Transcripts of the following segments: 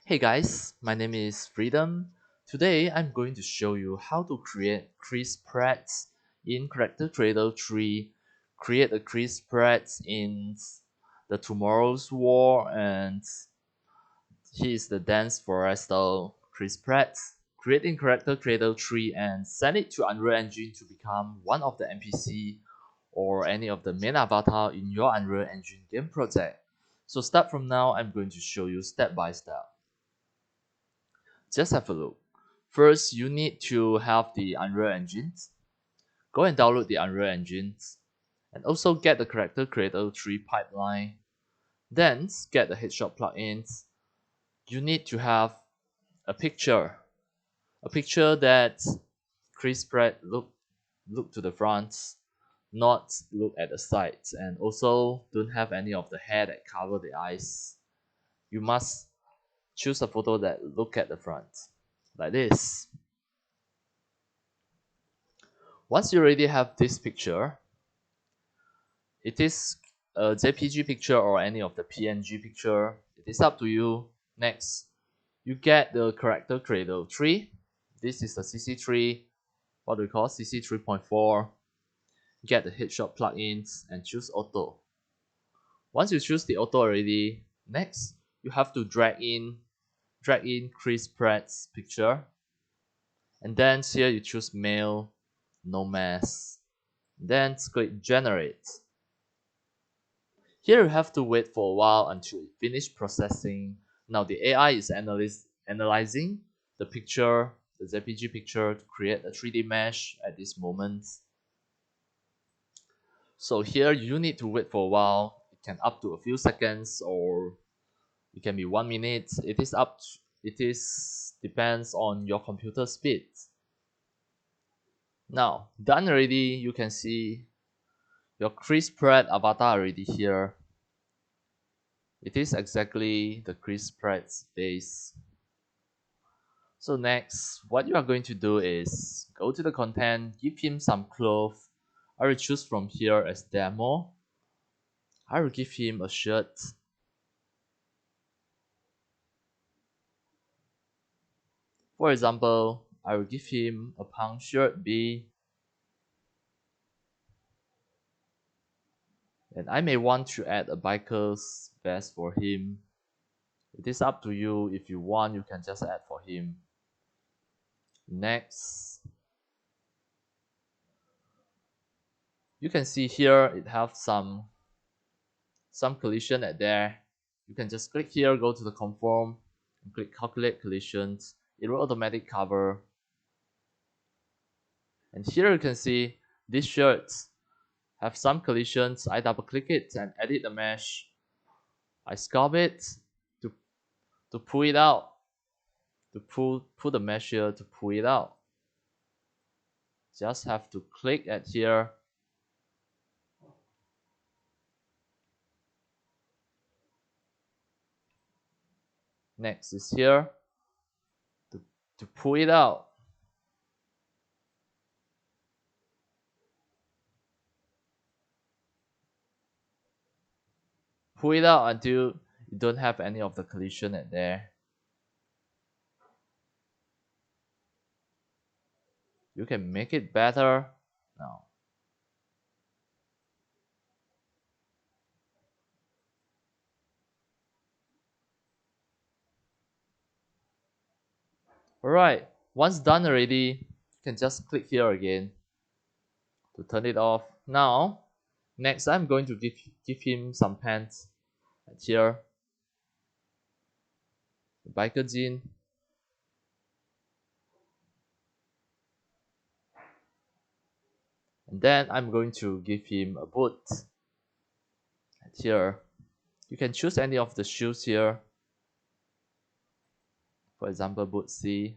Hey guys, my name is Freedom. Today I'm going to show you how to create Chris Pratt in Character Creator 3, create a Chris Pratt in the Tomorrow's War, and he is the Dan Forester Chris Pratt. Create in Character Creator 3 and send it to Unreal Engine to become one of the NPC or any of the main avatar in your Unreal Engine game project. So start from now, I'm going to show you step by step. Just have a look. First, you need to have the Unreal Engine. Go and download the Unreal Engine and also get the Character Creator 3 pipeline. Then get the headshot plugins. You need to have a picture that Chris Pratt look to the front, not look at the sides, and also don't have any of the hair that cover the eyes. You must choose a photo that look at the front, like this. Once you already have this picture, it is a JPG picture or any of the PNG picture. It is up to you. Next, you get the Character Creator 3. This is the CC3, what we call CC 3.4. Get the headshot plugins and choose auto. Once you choose the auto already, next you have to drag in Chris Pratt's picture, and then here you choose male, no mask. Then click generate. Here you have to wait for a while until it finishes processing. Now the AI is analyzing the picture, the JPG picture, to create a 3D mesh at this moment. So here you need to wait for a while. It can up to a few seconds or it can be 1 minute. It is depends on your computer speed. Now done already, you can see your Chris Pratt avatar already here. It is exactly the Chris Pratt's face. So next, what you are going to do is go to the content, give him some clothes. I will choose from here as demo. I will give him a shirt. For example, I will give him a punk shirt B. And I may want to add a biker's vest for him. It is up to you. If you want, you can just add for him. Next, you can see here it have some collision at there. You can just click here, go to the conform, and click calculate collisions. It will automatically cover. And here you can see these shirts have some collisions. I double click it and edit the mesh. I sculpt it to pull it out. To pull the mesh here to pull it out. Just have to click at here. Next is here to pull it out. Pull it out until you don't have any of the collision at there. You can make it better now. Alright, once done already, you can just click here again to turn it off. Now, next I'm going to give him some pants at here. The biker jean. And then I'm going to give him a boot at here. You can choose any of the shoes here. For example, boot C.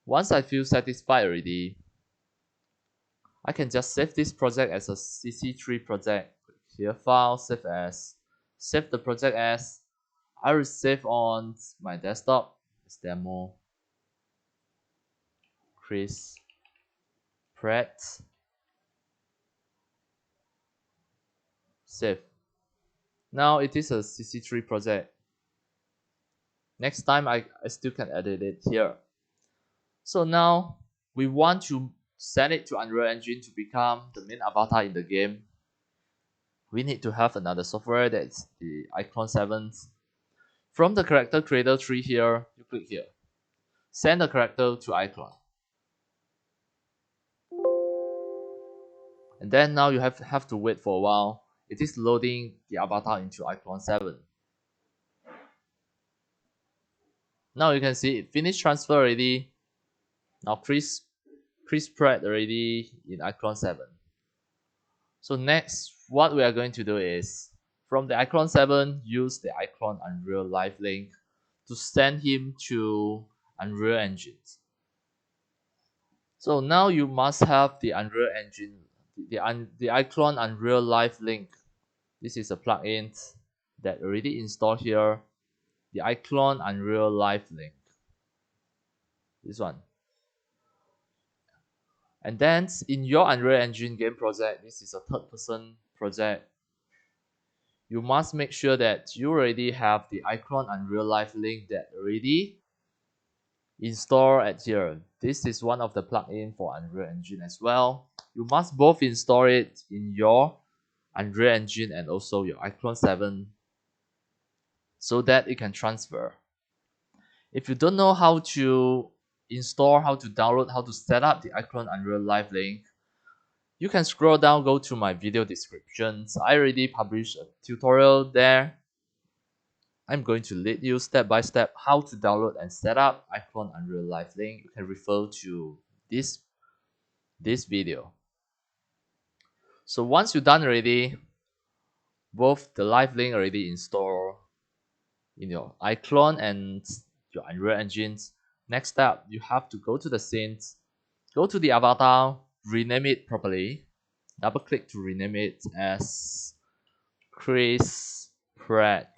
Once I feel satisfied already, I can just save this project as a CC3 project. Click here, file, save as. Save the project as. I will save on my desktop as demo. Chris Pratt. Save. Now it is a CC3 project. Next time I still can edit it here. So now we want to send it to Unreal Engine to become the main avatar in the game. We need to have another software that's the iClone 7. From the character creator tree here, you click here. Send the character to iClone. And then now you have to wait for a while. It is loading the avatar into iClone 7. Now you can see it finished transfer already. Now Chris Pratt already in iClone 7. So next, what we are going to do is, from the iClone 7, use the iClone Unreal Live link to send him to Unreal Engine. So now you must have the Unreal Engine, the iClone Unreal Live link. This is a plugin that already installed here. The iClone Unreal Live link. This one. And then in your Unreal Engine game project, this is a third-person project. You must make sure that you already have the iClone Unreal Live link that already installed at here. This is one of the plugins for Unreal Engine as well. You must both install it in your Unreal Engine and also your iClone 7 so that it can transfer. If you don't know how to install, how to download, how to set up the iClone Unreal Live link, you can scroll down, go to my video descriptions. I already published a tutorial there. I'm going to lead you step by step how to download and set up iClone Unreal Live link. You can refer to this video. So once you're done already, both the live link already installed in your iClone and your Unreal Engines. Next step, you have to go to the scenes, go to the avatar, rename it properly. Double click to rename it as Chris Pratt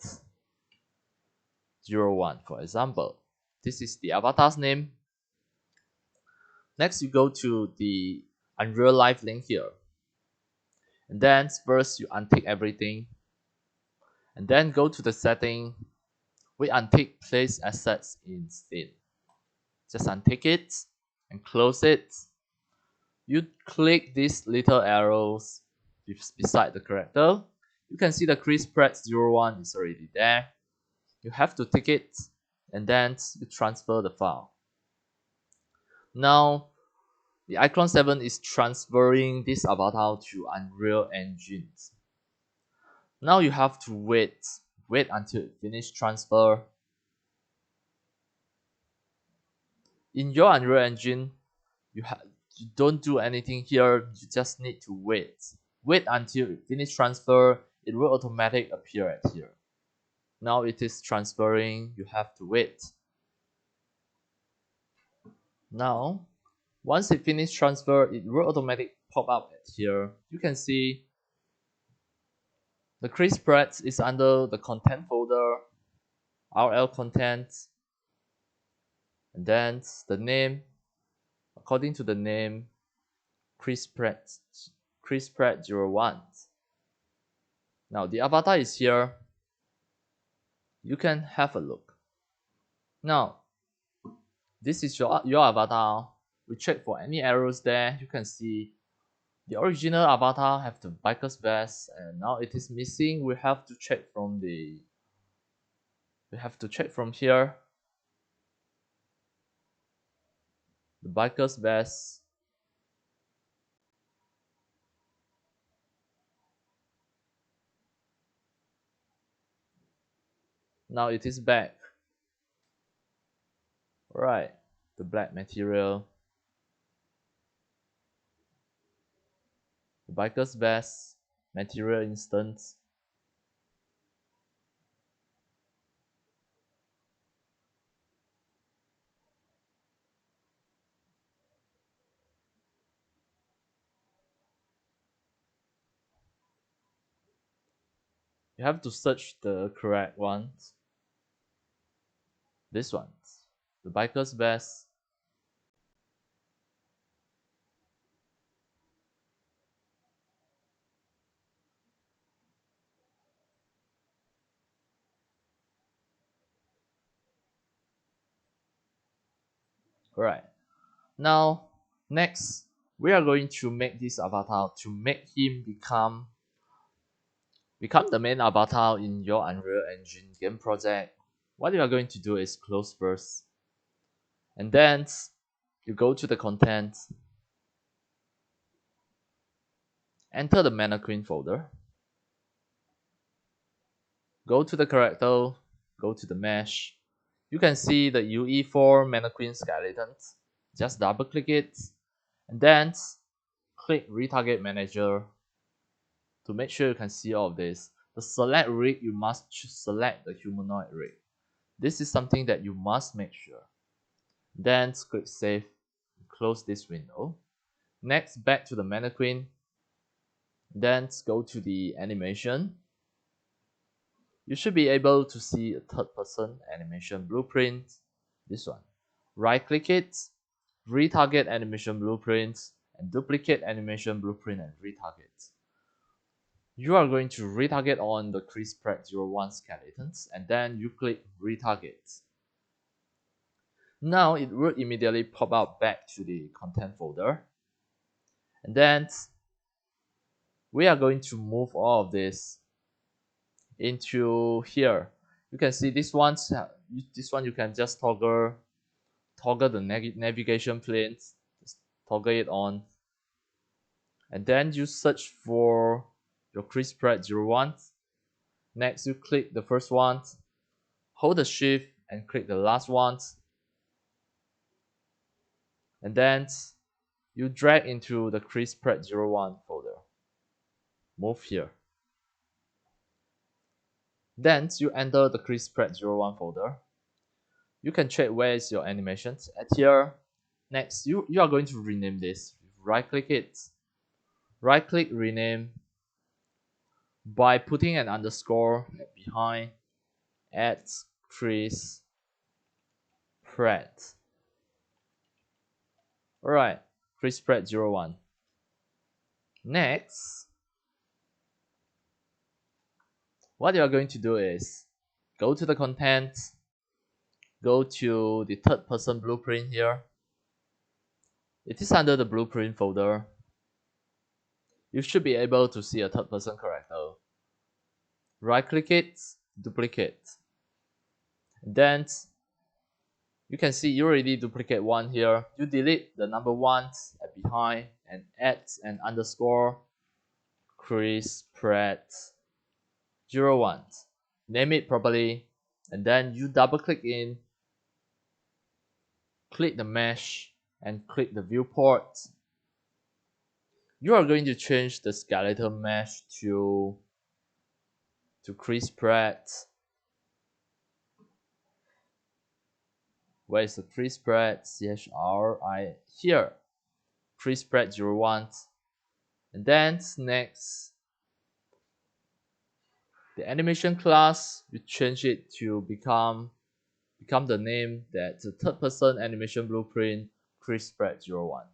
01, for example. This is the avatar's name. Next, you go to the Unreal Live link here. And then first you untick everything. And then go to the setting. We untick place assets in scene. Just untick it and close it. You click these little arrows beside the character. You can see the Chris Pratt 01 is already there. You have to tick it and then you transfer the file. Now the iClone 7 is transferring this avatar to Unreal Engine. Now you have to wait until it finishes transfer. In your Unreal Engine, you don't do anything here, you just need to wait. Wait until it finishes transfer, it will automatically appear at here. Now it is transferring, you have to wait. Now, once it finishes transfer, it will automatically pop up at here. You can see the Chris Pratt is under the content folder, RL content, and then the name, according to the name, Chris Pratt 01. Now the avatar is here. You can have a look. Now, this is your avatar. We check for any errors there. You can see the original avatar have the biker's vest, and now it is missing. We have to check from here. The biker's vest. Now it is back. Right, the black material. The biker's vest material instance. You have to search the correct ones. This one, the biker's vest. Alright, now next we are going to make this avatar to make him become the main avatar in your Unreal Engine game project. What you are going to do is close first, and then you go to the content, enter the mannequin folder, go to the character, go to the mesh. You can see the UE4 mannequin skeleton. Just double click it, and then click Retarget Manager to make sure you can see all of this. The select rig, you must select the humanoid rig. This is something that you must make sure. Then click Save, close this window. Next, back to the mannequin. Then go to the animation. You should be able to see a third person animation blueprint. This one. Right click it, retarget animation blueprint, and duplicate animation blueprint and retarget. You are going to retarget on the Chris Pratt 01 skeletons, and then you click retarget. Now it will immediately pop out back to the content folder, and then we are going to move all of this into here. You can see this one you can just toggle the navigation planes, just toggle it on, and then you search for your Chris Pratt 01. Next you click the first one, hold the shift and click the last one, and then you drag into the Chris Pratt 01 folder. Move here. Then you enter the Chris Pratt 01 folder. You can check where is your animations at here. Next, you are going to rename this. Right click it. Right click rename by putting an underscore behind at Chris Pratt. Alright, Chris Pratt 01. Next, what you are going to do is go to the content, go to the third person blueprint here. It is under the blueprint folder. You should be able to see a third person character. Right click it, duplicate. Then you can see you already duplicate one here. You delete the number 1 at behind and add an underscore Chris Pratt 01. Name it properly, and then you double click in, click the mesh and click the viewport. You are going to change the skeleton mesh to Chris Pratt. Where is the Chris Pratt? CHRI here. Chris Pratt 01. And then next, the animation class, you change it to become the name that the third person animation blueprint Chris Pratt 01.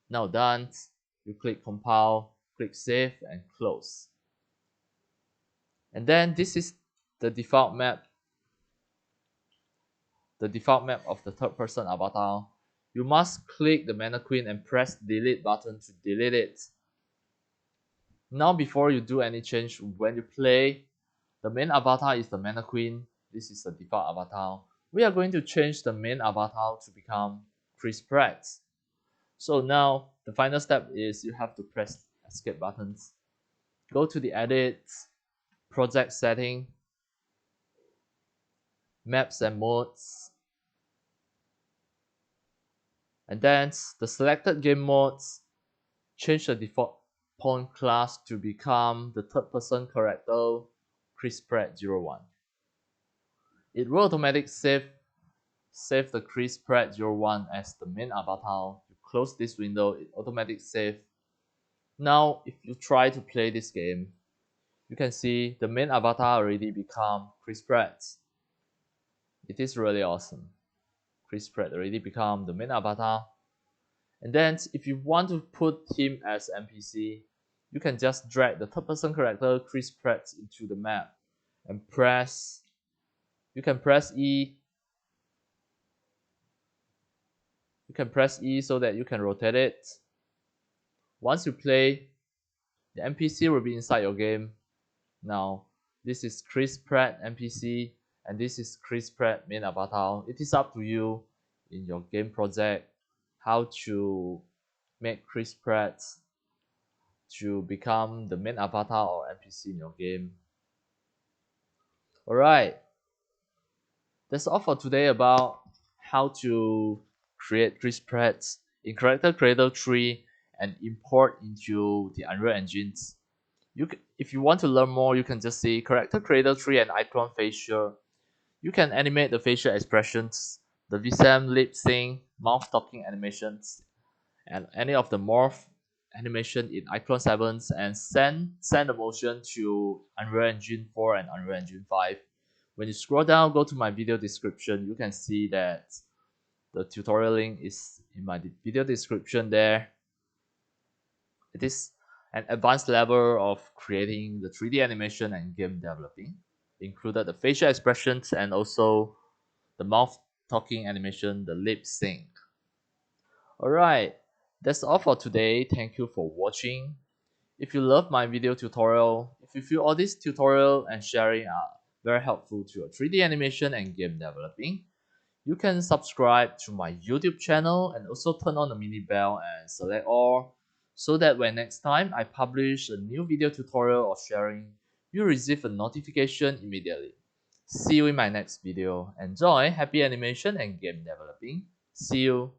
Now done, you click compile, click save and close. And then this is the default map. The default map of the third person avatar. You must click the mannequin and press delete button to delete it. Now before you do any change, when you play, the main avatar is the mannequin. This is the default avatar. We are going to change the main avatar to become Chris Pratt. So now the final step is you have to press escape buttons. Go to the edit, project setting, maps and modes, and then the selected game modes, change the default pawn class to become the third person character Chris Pratt 01. It will automatically save the Chris Pratt 01 as the main avatar. You close this window, it automatically save. Now if you try to play this game, you can see the main avatar already become Chris Pratt. It is really awesome. Chris Pratt already become the main avatar. And then if you want to put him as NPC, you can just drag the third person character Chris Pratt into the map and you can press E. You can press E so that you can rotate it. Once you play, the NPC will be inside your game. Now, this is Chris Pratt NPC, and this is Chris Pratt main avatar. It is up to you in your game project how to make Chris Pratt to become the main avatar or NPC in your game. Alright, that's all for today about how to create Chris Pratt in Character Creator 3 and import into the Unreal Engines. If you want to learn more, you can just see Character Creator 3 and iClone Facial. You can animate the facial expressions, the Viseme Lip Sync, mouth talking animations, and any of the morph animation in iClone 7 and send the motion to Unreal Engine 4 and Unreal Engine 5. When you scroll down, go to my video description, you can see that the tutorial link is in my video description there. It is an advanced level of creating the 3D animation and game developing, included the facial expressions and also the mouth talking animation, the lip sync. Alright, that's all for today. Thank you for watching. If you love my video tutorial, if you feel all this tutorial and sharing are very helpful to your 3D animation and game developing, you can subscribe to my YouTube channel and also turn on the mini bell and select all so that when next time I publish a new video tutorial or sharing, you receive a notification immediately. See you in my next video. Enjoy, happy animation and game developing. See you.